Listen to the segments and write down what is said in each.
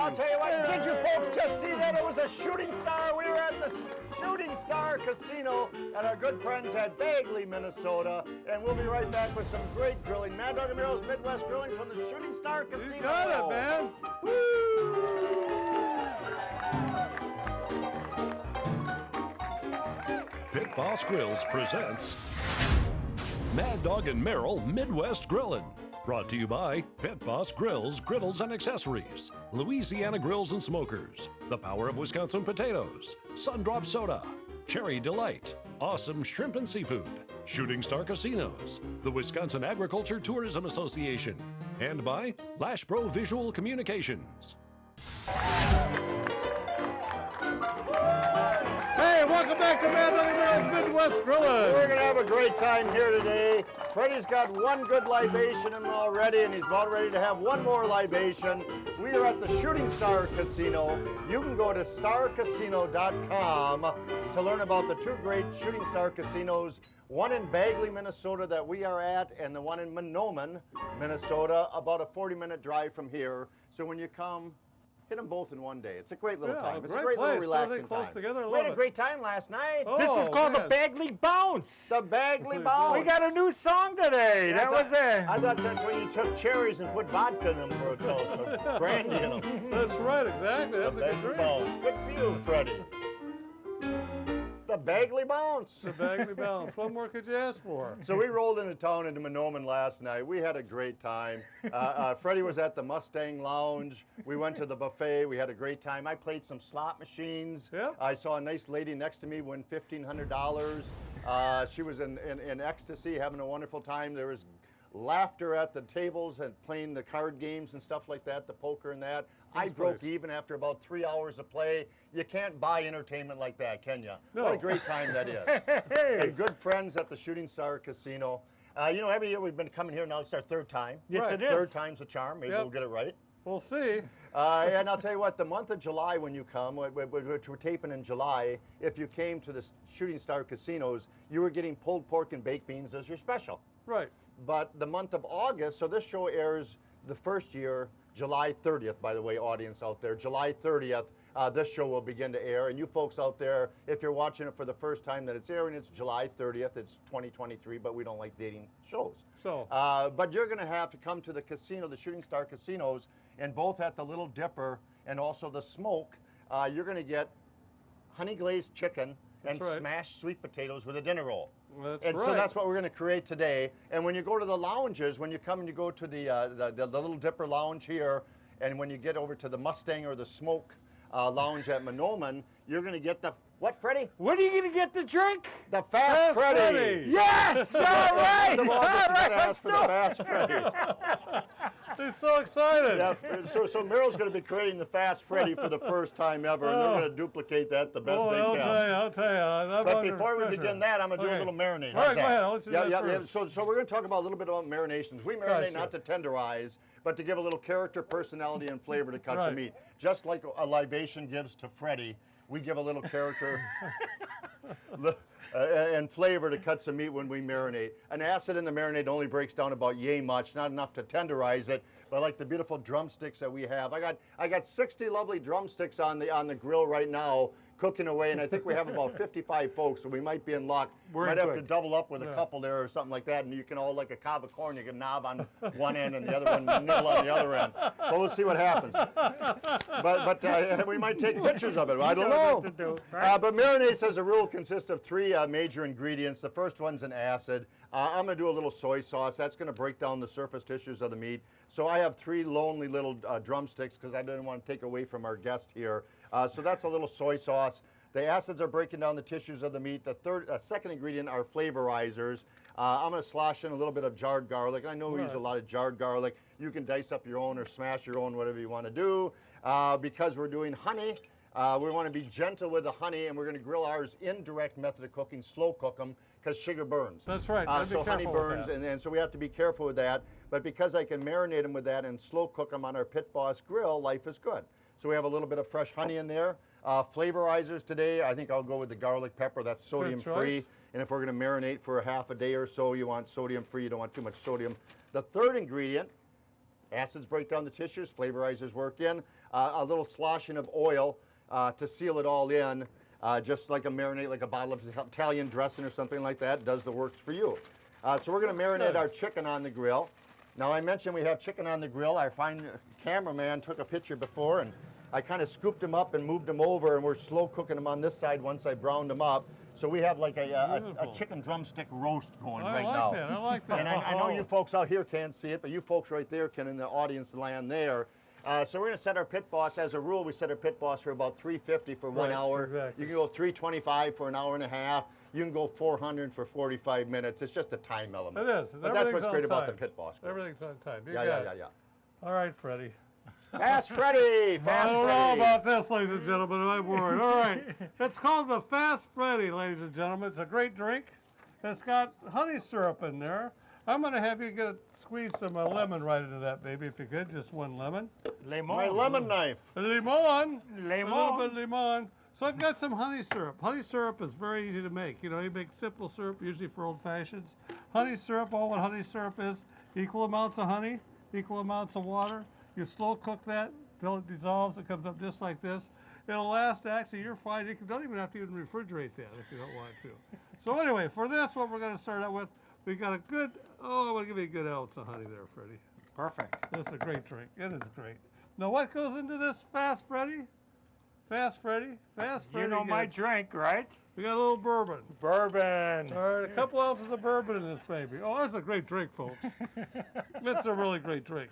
I'll tell you what, did you folks just see that? It was a shooting star. We were at the Shooting Star Casino at our good friends at Bagley, Minnesota. And we'll be right back with some great grilling. Mad Dog and Merrill's Midwest Grilling from the Shooting Star Casino. You got it, man. Pit Boss Grills presents Mad Dog and Merrill Midwest Grillin'. Brought to you by Pit Boss Grills, Griddles and Accessories, Louisiana Grills and Smokers, The Power of Wisconsin Potatoes, Sundrop Soda, Cherry Delight, Awesome Shrimp and Seafood, Shooting Star Casinos, the Wisconsin Agriculture Tourism Association, and by Lash Pro Visual Communications. Hey, welcome back to Mad Dog and Merrill's Midwest Grillin'. We're going to have a great time here today. Freddie's got one good libation in him already, and he's about ready to have one more libation. We are at the Shooting Star Casino. You can go to starcasino.com to learn about the two great Shooting Star casinos, one in Bagley, Minnesota that we are at, and the one in Monoman, Minnesota, about a 40-minute drive from here. So when you come, hit them both in one day. It's a great little time. It's a great little relaxing close time. Together. We had a great time last night. Oh, This is called man. the Bagley Bounce. The Bagley Bounce. We got a new song today. That was it. I thought that's when you took cherries and put vodka in them for a toast, or brandy in them. That's right, exactly. That's a good Bagley drink. Bounce. Good for you, Freddie. The Bagley Bounce. The Bagley Bounce. What more could you ask for? So we rolled into town into Monoman last night. We had a great time. Freddie was at the Mustang Lounge. We went to the buffet. We had a great time. I played some slot machines. Yep. I saw a nice lady next to me win $1,500. She was in ecstasy, having a wonderful time. There was laughter at the tables and playing the card games and stuff like that, the poker and that. I broke even after about 3 hours of play. You can't buy entertainment like that, can you? No. What a great time that is. And good friends at the Shooting Star Casino. You know, every year we've been coming here now. It's our third time. Yes, Right. it is. Third time's a charm. Maybe Yep. we'll get it right. We'll see. And I'll tell you what, the month of July when you come, which we're taping in July, if you came to the Shooting Star Casinos, you were getting pulled pork and baked beans as your special. Right. But the month of August, so this show airs the first year, July 30th, by the way, audience out there, July 30th, this show will begin to air. And you folks out there, if you're watching it for the first time that it's airing, it's July 30th, it's 2023, but we don't like dating shows. So. But you're gonna have to come to the casino, the Shooting Star Casinos, and both at the Little Dipper and also the Smoke, you're gonna get honey glazed chicken and That's right. smashed sweet potatoes with a dinner roll. That's And right. so that's what we're going to create today. And when you go to the lounges, when you come and you go to the Little Dipper Lounge here, and when you get over to the Mustang or the Smoke Lounge at Monoman, you're going to get the, what, Freddie? What are you going to get to drink? The Fast Freddy. Freddy. Yes! All right! Of All August, you're right, going to ask for the let's Fast Freddy. He's so excited. Yeah, so Merrill's going to be creating the Fast Freddy for the first time ever, and they're going to duplicate that the best Oh, they I'll can. tell you. I'm But under before we pressure. begin that, I'm going to do Okay. a little marinade. All right, How's go that? ahead. I'll let you do that first. So we're going to talk about a little bit about marinations. We marinate Gotcha. not to tenderize, but to give a little character, personality, and flavor to cuts Right. of meat. Just like a libation gives to Freddie, we give a little character and flavor to cuts of meat when we marinate. An acid in the marinade only breaks down about yay much, not enough to tenderize it. But I like the beautiful drumsticks that we have. I got 60 lovely drumsticks on the grill right now, cooking away, and I think we have about 55 folks, so we might be in luck. We're might have to good. double up with a couple there or something like that, and you can all, like a cob of corn, you can knob on one end and the other one nibble on the other end. But we'll see what happens. But we might take pictures of it. I don't know. what to do, right? But marinades, as a rule, consist of three major ingredients. The first one's an acid. I'm going to do a little soy sauce. That's going to break down the surface tissues of the meat. So I have three lonely little drumsticks because I didn't want to take away from our guest here. So that's a little soy sauce. The acids are breaking down the tissues of the meat. The second ingredient are flavorizers. I'm going to slosh in a little bit of jarred garlic. I know we use a lot of jarred garlic. You can dice up your own or smash your own, whatever you want to do. Because we're doing honey, we want to be gentle with the honey, and we're going to grill ours indirect method of cooking, slow cook them, because sugar burns. That's right. So honey burns, and so we have to be careful with that. But because I can marinate them with that and slow cook them on our Pit Boss grill, life is good. So we have a little bit of fresh honey in there. Flavorizers today, I think I'll go with the garlic pepper. That's sodium free. And if we're going to marinate for a half a day or so, you want sodium free. You don't want too much sodium. The third ingredient Acids break down the tissues, flavorizers work in. A little sloshing of oil to seal it all in, just like a marinade, like a bottle of Italian dressing or something like that, does the works for you. So we're going to marinate our chicken on the grill. Now I mentioned we have chicken on the grill. Our fine cameraman took a picture before, and I kind of scooped them up and moved them over, and we're slow cooking them on this side once I browned them up. So we have like a chicken drumstick roast going right now. I like that. And I know you folks out here can't see it, but you folks right there can in the audience land there. So we're going to set our pit boss. As a rule, we set our pit boss for about 350 for 1 hour. Exactly. You can go 325 for an hour and a half. You can go 400 for 45 minutes. It's just a time element. It is. But that's what's great about the pit boss. Everything's on time. You Yeah, got yeah, it. yeah, All right, Freddie. yeah. Fast Freddy! I Fast don't know Freddy! about this, ladies and gentlemen. I'm worried. All right. It's called the Fast Freddy, ladies and gentlemen. It's a great drink. It's got honey syrup in there. I'm going to have you squeeze some lemon right into that, baby, if you could. Just 1 lemon. Lemon. My lemon knife. Lemon. Lemon. A little bit of lemon. So I've got some honey syrup. Honey syrup is very easy to make. You know, you make simple syrup, usually for old fashions. Honey syrup, all what honey syrup is, equal amounts of honey, equal amounts of water. You slow cook that till it dissolves. It comes up just like this. It'll last, actually, you're fine. You don't even have to even refrigerate that if you don't want to. So anyway, for this, what we're going to start out with, we got a good, I want to give you a good ounce of honey there, Freddie. Perfect. This is a great drink. It is great. Now, what goes into this Fast Freddy? Fast Freddy. Fast Freddy. You know my gets- drink, right? We got a little bourbon. Bourbon. All right, a couple ounces of bourbon in this baby. Oh, that's a great drink, folks. That's a really great drink.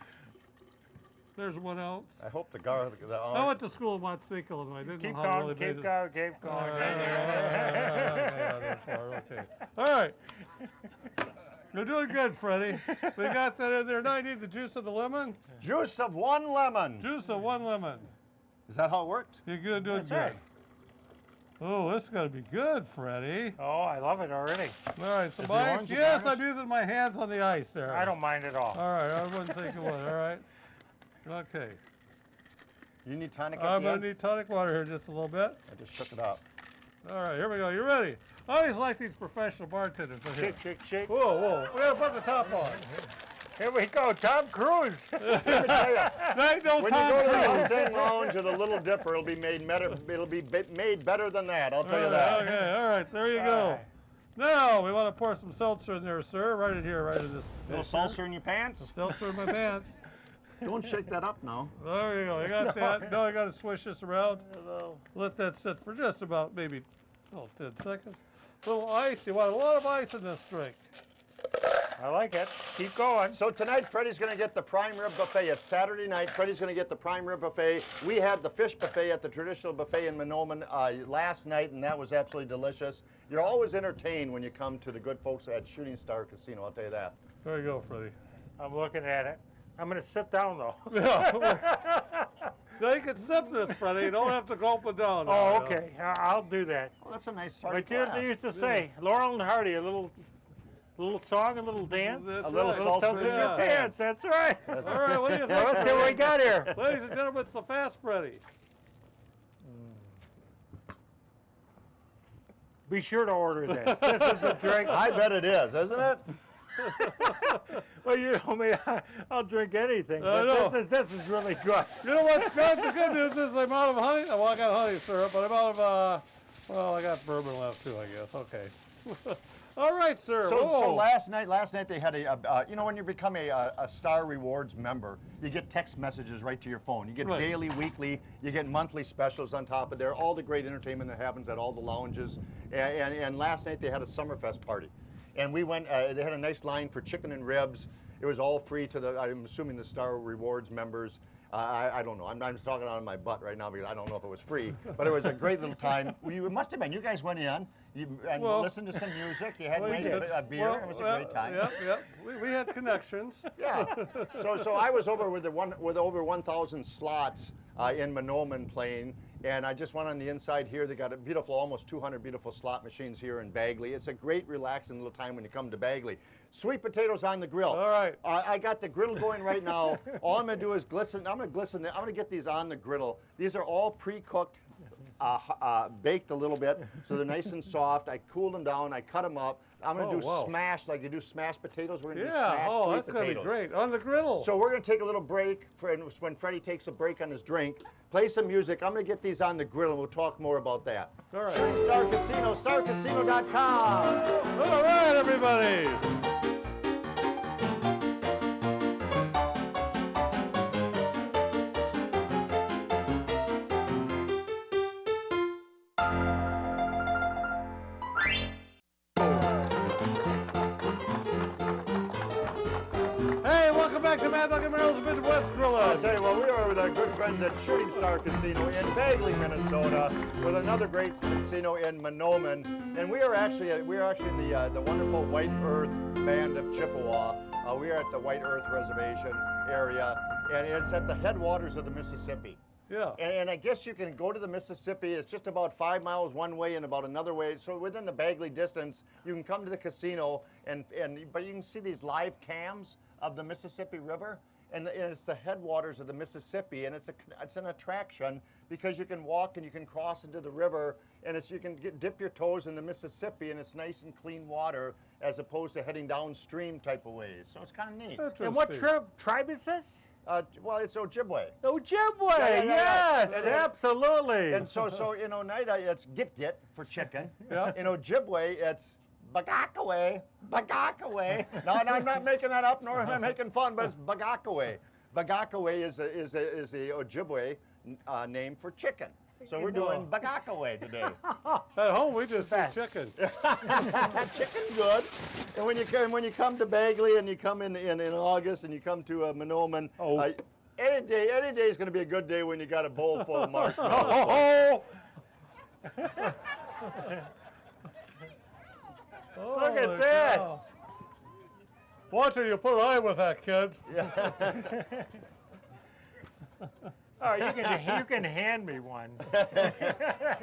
There's 1 ounce. I hope the garlic. I went to school in Watseka, Illinois. I didn't Keep know how to going, really keep make going, keep going. Okay. All right. You're doing good, Freddie. We got that in there. Now I need the juice of the lemon. Juice of 1 lemon. Juice of 1 lemon. Is that how it worked? You're good, doing That's good. right. Oh, this is going to be good, Freddie. Oh, I love it already. All right, some Is the ice. orange a Yes, garnish? I'm using my hands on the ice there. I don't mind at all. All right, I wouldn't think it would. All right. Okay. You need tonic at I'm the going end? to need tonic water here just a little bit. I just shook it up. All right, here we go. You ready? I always like these professional bartenders. But here. Shake, shake, shake. Whoa, whoa. We got to put the top on. Here we go, Tom Cruise. There ain't no When you Tom go to the Cruise. Mustang Lounge or the Little Dipper, it'll be made better. It'll be made better than that. I'll tell you All that. right, okay, all right, there you All go. right. Now, we want to pour some seltzer in there, sir. Right in here, right in this. Little salsa in your pants. Seltzer in my pants. Don't shake that up now. There you go. You got that. Now I got to swish this around. Let that sit for just about maybe 10 seconds. A little ice. You want a lot of ice in this drink. I like it. Keep going. So tonight, Freddie's going to get the prime rib buffet. It's Saturday night. Freddie's going to get the prime rib buffet. We had the fish buffet at the traditional buffet in Monoman last night, and that was absolutely delicious. You're always entertained when you come to the good folks at Shooting Star Casino. I'll tell you that. There you go, Freddie. I'm looking at it. I'm going to sit down, though. Yeah. Now you can sip this, Freddie. You don't have to gulp it down. Oh, now, okay. I'll do that. Oh, that's a nice hearty But you glass. used to say, Laurel and Hardy, a little song, a little dance, That's A little right. salsa seltzer in your pants. That's right. All right, what do you think? Let's see what we got here. Ladies and gentlemen, it's the Fast Freddy. Be sure to order this. This is the drink. I bet it is, isn't it? Well, you know me, I'll drink anything. I know. But this is really good. You know what's good? The good news is I'm out of honey. Well, I got honey syrup, but I'm out of, well, I got bourbon left too, I guess. Okay. All right, sir. So Whoa. last night they had you know, when you become a Star Rewards member, you get text messages right to your phone. You get Right. daily, weekly, you get monthly specials on top of there, all the great entertainment that happens at all the lounges. And last night they had a Summerfest party. And we went, they had a nice line for chicken and ribs. It was all free to the, I'm assuming the Star Rewards members. I don't know. I'm talking out of my butt right now because I don't know if it was free. But it was a great little time. You must have been. You guys went in and Well, listened to some music. You had Well, nice you did. a beer. Well, It was a great time. Yep. We had connections. Yeah. So I was over with over 1,000 slots in Monoman playing, and I just went on the inside here. They got a beautiful, almost 200 beautiful slot machines here in Bagley. It's a great, relaxing little time when you come to Bagley. Sweet potatoes on the grill. All right. I got the griddle going right now. All I'm gonna do is glisten. I'm gonna get these on the griddle. These are all pre-cooked. Baked a little bit, so they're nice and soft. I cooled them down, I cut them up, I'm gonna do wow. smash, like you do smashed potatoes. We're gonna do Yeah, smashed oh, sweet that's going to be potatoes. great. On the griddle. So we're gonna take a little break when Freddie takes a break on his drink, play some music. I'm gonna get these on the grill and we'll talk more about that. All right. Shooting Star Casino, starcasino.com. All right, everybody. Hey, welcome back to Mad Dog and Merrill's Midwest I'll Grilling. tell you what, we are with our good friends at Shooting Star Casino in Bagley, Minnesota, with another great casino in Monoman, and we are actually in the wonderful White Earth Band of Chippewa. We are at the White Earth Reservation area, and it's at the headwaters of the Mississippi. Yeah. And I guess you can go to the Mississippi. It's just about 5 miles one way and about another way. So within the Bagley distance, you can come to the casino, but you can see these live cams of the Mississippi River, and it's the headwaters of the Mississippi, and it's an attraction because you can walk and you can cross into the river, and you can dip your toes in the Mississippi, and it's nice and clean water as opposed to heading downstream type of ways. So it's kind of neat. And what tribe is this? Well, it's Ojibwe. Ojibwe, yeah. yes, And- absolutely. And so in Oneida, it's git for chicken. Yeah. In Ojibwe, it's bagakaway. No, I'm not making that up, nor am I making fun, but it's bagakaway. Bagakaway is the Ojibwe name for chicken. So we're doing bagakaway today. At home, we just do chicken. Chicken good. And when you come to Bagley and you come in August and you come to Monoman, any day is going to be a good day when you got a bowl full of marshmallows. Look at that. cow. Watch it, you put an eye with that, kid. Oh, you can hand me one.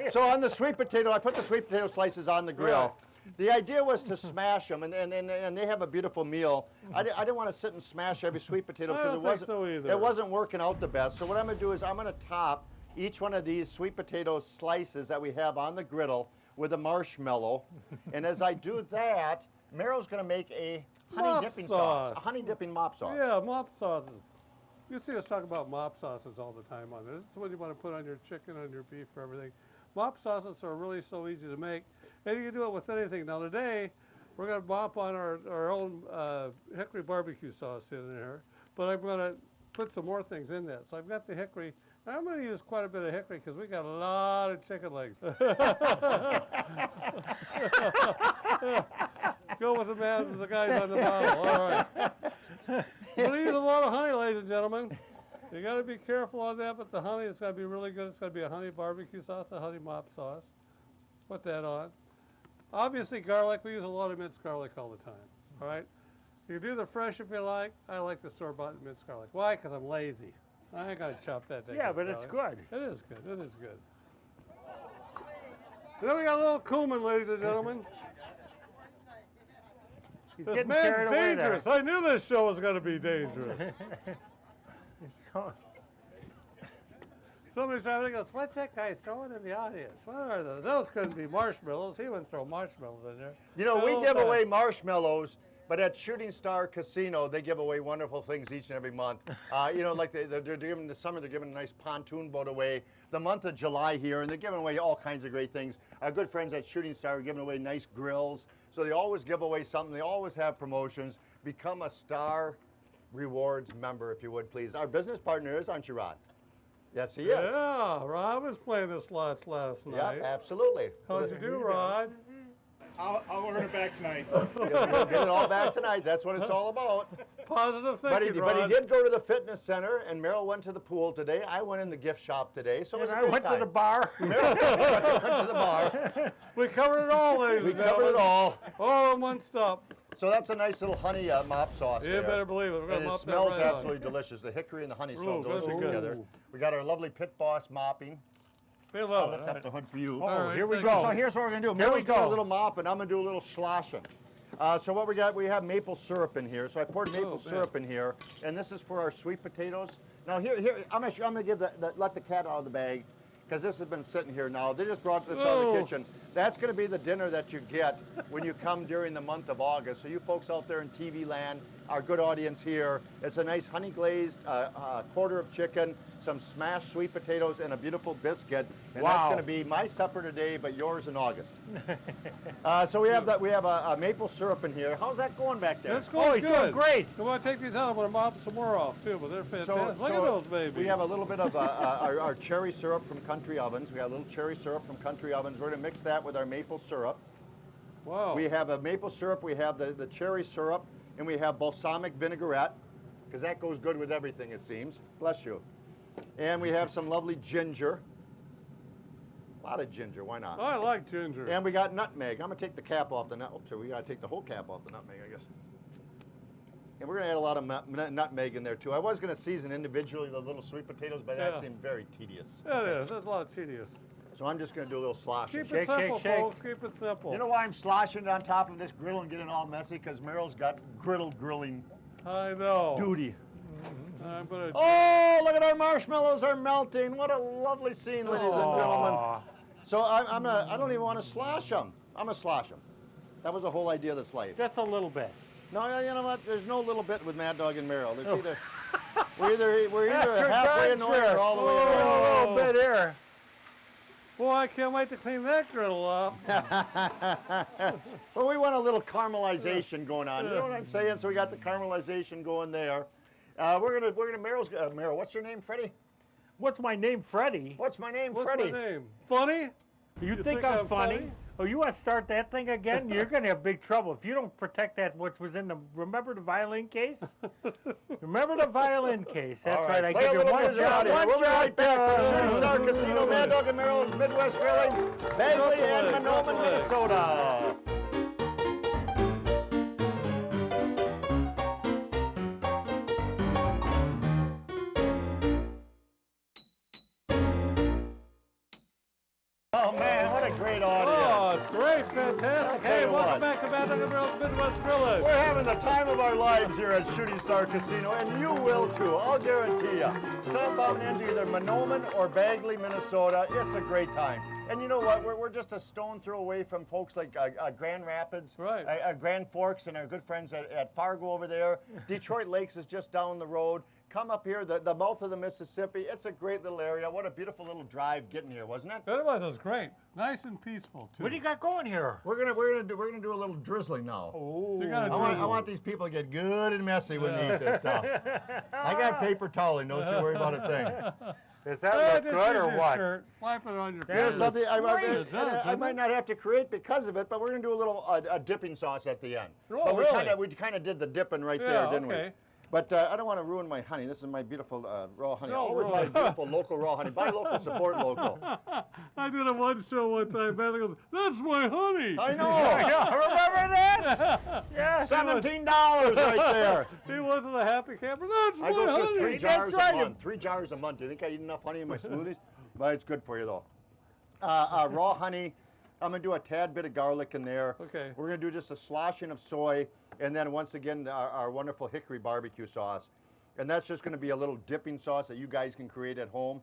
So on the sweet potato, I put the sweet potato slices on the grill. The idea was to smash them, and they have a beautiful meal. I didn't want to sit and smash every sweet potato I because don't think so either. it wasn't working out the best. So what I'm going to do is I'm going to top each one of these sweet potato slices that we have on the griddle with a marshmallow. And as I do that, Merrill's going to make a honey dipping sauce, a honey dipping mop sauce. Yeah, mop sauces. You see us talk about mop sauces all the time on this. This is what you want to put on your chicken, on your beef, for everything. Mop sauces are really so easy to make, and you can do it with anything. Now today, we're going to mop on our own hickory barbecue sauce in there, but I'm going to put some more things in that. So I've got the hickory. I'm going to use quite a bit of hickory because we got a lot of chicken legs. Go with the guys on the bottle. All right. We're going to use a lot of honey, ladies and gentlemen. You got to be careful on that, but the honey, it's got to be really good. It's got to be a honey barbecue sauce, a honey mop sauce. Put that on. Obviously, garlic. We use a lot of minced garlic all the time. All right. You do the fresh if you like. I like the store-bought minced garlic. Why? Because I'm lazy. I ain't got to chop that thing. Yeah, up, but it's garlic. good. It is good. It is good. And then we got a little cumin, ladies and gentlemen. He's This getting man's carried away there. dangerous. I knew this show was going to be dangerous. Somebody trying to go, what's that guy throwing in the audience? What are those? Those couldn't be marshmallows. He wouldn't throw marshmallows in there. You know, we Oh, give man. away marshmallows, but at Shooting Star Casino, they give away wonderful things each and every month. You know, like they're giving the summer, they're giving a nice pontoon boat away. The month of July here, and they're giving away all kinds of great things. Our good friends at Shooting Star are giving away nice grills. So they always give away something. They always have promotions. Become a Star Rewards member, if you would, please. Our business partner is, aren't you, Rod? Yes, he is. Yeah, Rob was playing this last Yeah, night. absolutely. How'd you do, Rod? I'll earn it back tonight. You'll get it all back tonight. That's what it's all about. Positive But thinking, he Rod. did go to the fitness center, and Merrill went to the pool today. I went in the gift shop today, so it was And a I good went time. to the bar. Merrill went to the bar. We covered it all, ladies We and covered gentlemen. it all. All in one stop. So that's a nice little honey mop sauce You there. better believe it. We're gonna And it mop that smells right on. absolutely delicious. The hickory and the honey Ooh, smell good, delicious good. together. Ooh. We got our lovely Pit Boss mopping. We I'll love it. lift up the hood for you. All right, here we thank go. you. So here's what we're gonna do. Here Merrill's we doing a go. little mop, and I'm gonna do a little sloshing. So what we got, we have maple syrup in here. So I poured maple man. syrup in here, and this is for our sweet potatoes. Now here, I'm gonna give let the cat out of the bag, because this has been sitting here now. They just brought this out of the Oh. kitchen. That's going to be the dinner that you get when you come during the month of August. So you folks out there in TV land, our good audience here, it's a nice honey glazed quarter of chicken, some smashed sweet potatoes, and a beautiful biscuit. And that's Wow. going to be my supper today, but yours in August. So we have a maple syrup in here. How's that going back there? That's going Oh, he's doing good. great. You want to take these out? I'm going to mop some more off too, but they're fantastic. Look at those babies. We have a little bit of our cherry syrup from Country Ovens. We got a little cherry syrup from Country Ovens. We're going to mix that with our maple syrup. Wow. We have a maple syrup, we have the cherry syrup, and we have balsamic vinaigrette, because that goes good with everything, it seems. Bless you. And we have some lovely ginger. A lot of ginger, why not? I like ginger. And we got nutmeg. I'm going to take the cap off the nut. Oops, so we got to take the whole cap off the nutmeg, I guess. And we're going to add a lot of nutmeg in there, too. I was going to season individually the little sweet potatoes, but that Yeah. seemed very tedious. Yeah, it is. That's a lot of tedious. So I'm just going to do a little sloshing. Keep Shake, it simple, shake, shake. folks. Keep it simple. You know why I'm sloshing it on top of this grill and getting all messy? Because Meryl's got grilling I know. duty. I'm gonna. Oh, look at our marshmallows are melting. What a lovely scene, ladies and gentlemen. Aw. So I don't even want to slosh them. I'm going to slosh them. That was the whole idea of this life. Just a little bit. No, you know what? There's no little bit with Mad Dog and Meryl. It's either, we're either That's halfway right, annoying sir. or all the way Oh, annoying. a little bit here. Boy, I can't wait to clean that griddle up. Well, we want a little caramelization going on. You know what I'm saying? So we got the caramelization going there. We're gonna Meryl's Meryl. What's your name, Freddie? What's my name, Freddy? What's my name, What's Freddie? my name? Funny? You think I'm funny? Oh, you want to start that thing again? You're going to have big trouble if you don't protect that which was in the. Remember the violin case? Remember the violin case? That's All right. I play give a you little one music out job. here. One We'll be right job. back from Shooting Star Casino, Mad Dog and Meryl's Midwest Grilling, Bagley and Monoman, Minnesota. Oh man, what a great Oh, audience. it's great. Fantastic. tell Hey, you welcome what. back to Mad Dog and Meryl's Midwest Grilling. We're having the time of our lives here at Shooting Star Casino, and you will too, I'll guarantee you. Stop out into either Monoman or Bagley, Minnesota. It's a great time. And you know what? We're just a stone throw away from folks like Grand Rapids, Right. Grand Forks, and our good friends at Fargo over there. Detroit Lakes is just down the road. Come up here, the mouth of the Mississippi. It's a great little area. What a beautiful little drive getting here, wasn't it? It was great. Nice and peaceful, too. What do you got going here? We're gonna do a little drizzling now. Oh, You gotta I want these people to get good and messy when they eat this stuff. I got paper toweling, don't you worry about a thing. does that look just good use or your what? Shirt. Wipe it on your Yeah, Here's face. something I It does, doesn't might it? not have to create because of it, but we're gonna do a little a dipping sauce at the end. Oh, but really? we kind of did the dipping right Yeah, there, didn't we? okay. But I don't want to ruin my honey. This is my beautiful raw honey. I No, always really. buy beautiful local raw honey. Buy local, support local. I did a one show one time. Man goes, "That's my honey." I know. Yeah, remember that? Yeah. $17 right there. He wasn't a happy camper. That's I my go through honey. 3 That's jars right. a month. 3 jars a month. Do you think I eat enough honey in my smoothies? But it's good for you though. Raw honey. I'm gonna do a tad bit of garlic in there. Okay. We're gonna do just a sloshing of soy, and then once again our wonderful hickory barbecue sauce, and that's just gonna be a little dipping sauce that you guys can create at home.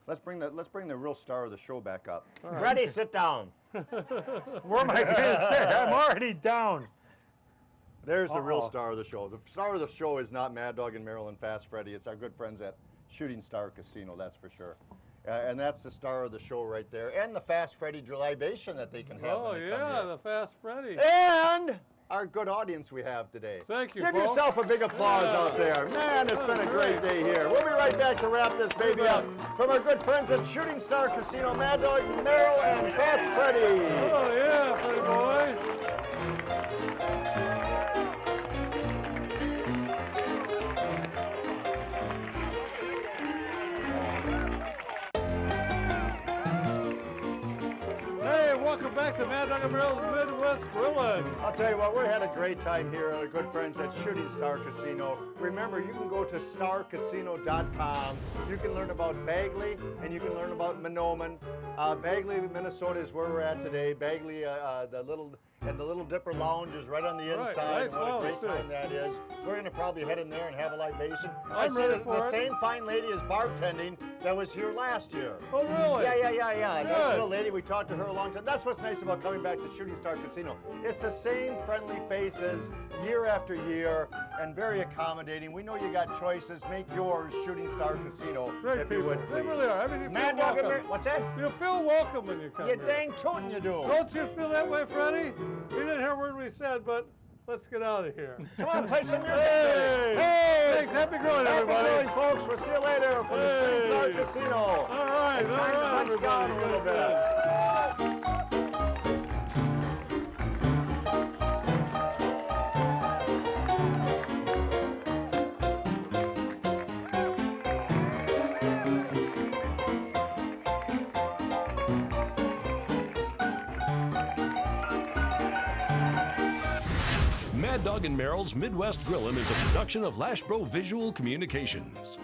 Let's bring the real star of the show back up. Freddie, sit down. Where am I going to sit? I'm already down. There's the real Uh-oh. star of the show. The star of the show is not Mad Dog and Meryl and Fast Freddy. It's our good friends at Shooting Star Casino, that's for sure. And that's the star of the show right there. And the Fast Freddy libation that they can have Oh when they come yeah, here. the Fast Freddy. And our good audience we have today. Thank you, Give folks. yourself a big applause out there. Man, it's been a great day here. We'll be right back to wrap this baby up. From our good friends at Shooting Star Casino, Mad Dog, Meryl, and Fast Freddy. Oh yeah, pretty boy. Hey, welcome back to Mad Dog and Meryl's Midwest Grillin'. I'll tell you what, we had a great time here, good friends at Shooting Star Casino. Remember, you can go to starcasino.com. You can learn about Bagley and you can learn about Monoman. Bagley, Minnesota is where we're at today. Bagley, the Little Dipper Lounge is right on the Right, inside. nice What a lounge, great too. time that is. We're going to probably head in there and have a libation. I I'm see ready the for it. same fine lady is bartending that was here last year. Oh, really? Yeah. That's Good. the lady. We talked to her a long time. That's what's nice about coming back to Shooting Star Casino. It's the same friendly faces year after year and very accommodating. We know you got choices. Make yours Shooting Star Casino, Great if you people. would, They please. really are. I mean, you feel Mad Dog and welcome. What's that? You feel welcome when you come You here. dang tootin' you do. Don't you feel that way, Freddie? We didn't hear a word we said, but let's get out of here. Come on, play some music. Hey! Hey! Thanks. Happy grilling, Happy everybody. grilling, folks. We'll see you later from the Shooting Star Hey. Casino. All right, Punch down everybody. a little Good, bit. good. Mad Dog and Merrill's Midwest Grillin' is a production of Lashbro Visual Communications.